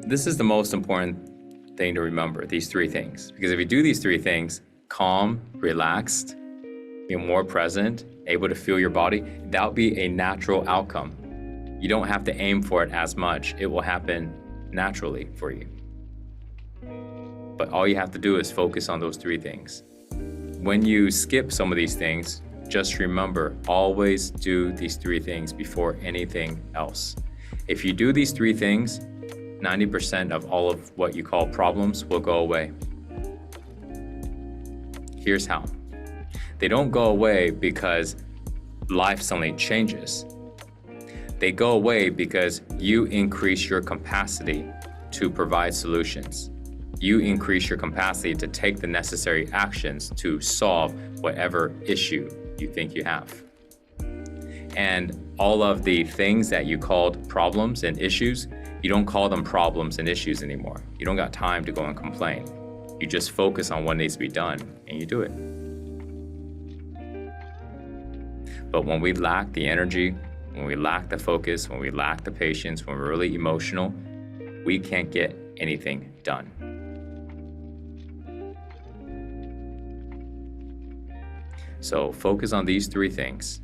This is the most important thing to remember, these three things. Because if you do these three things, calm, relaxed, being more present, able to feel your body, that'll be a natural outcome. You don't have to aim for it as much. It will happen naturally for you. But all you have to do is focus on those three things. When you skip some of these things, just remember, always do these three things before anything else. If you do these three things, 90% of all of what you call problems will go away. Here's how. They don't go away because life suddenly changes. They go away because you increase your capacity to provide solutions. You increase your capacity to take the necessary actions to solve whatever issue you think you have. And all of the things that you called problems and issues, you don't call them problems and issues anymore. You don't got time to go and complain. You just focus on what needs to be done and you do it. But when we lack the energy, when we lack the focus, when we lack the patience, when we're really emotional, we can't get anything done. So focus on these three things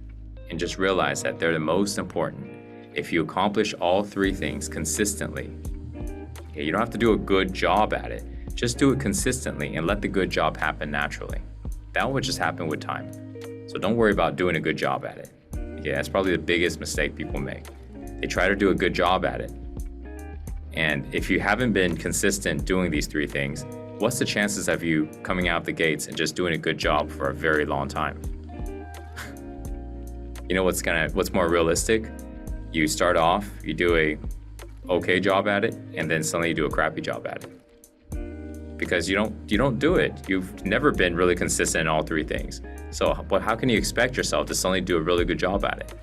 and just realize that they're the most important. If you accomplish all three things consistently, okay, you don't have to do a good job at it. Just do it consistently and let the good job happen naturally. That will just happen with time. So don't worry about doing a good job at it. Okay, that's probably the biggest mistake people make. They try to do a good job at it. And if you haven't been consistent doing these three things, what's the chances of you coming out the gates and just doing a good job for a very long time? You know what's more realistic? You start off, you do a okay job at it, and then suddenly you do a crappy job at it. Because you don't do it. You've never been really consistent in all three things. So how can you expect yourself to suddenly do a really good job at it?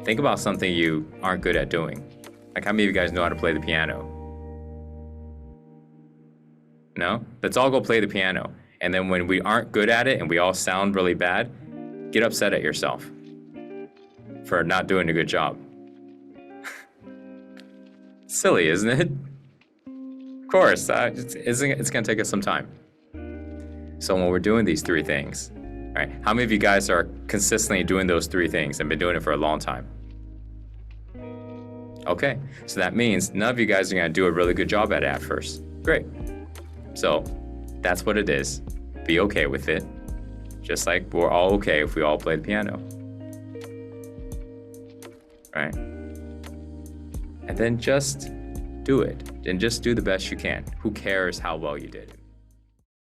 Think about something you aren't good at doing. Like how many of you guys know how to play the piano? No? Let's all go play the piano. And then when we aren't good at it and we all sound really bad, get upset at yourself for not doing a good job. Silly, isn't it? Of course, it's gonna take us some time. So when we're doing these three things, right? How many of you guys are consistently doing those three things and been doing it for a long time? Okay, so that means none of you guys are gonna do a really good job at it at first. Great. So that's what it is. Be okay with it. Just like we're all okay if we all play the piano. Right? And then just do it. And just do the best you can. Who cares how well you did?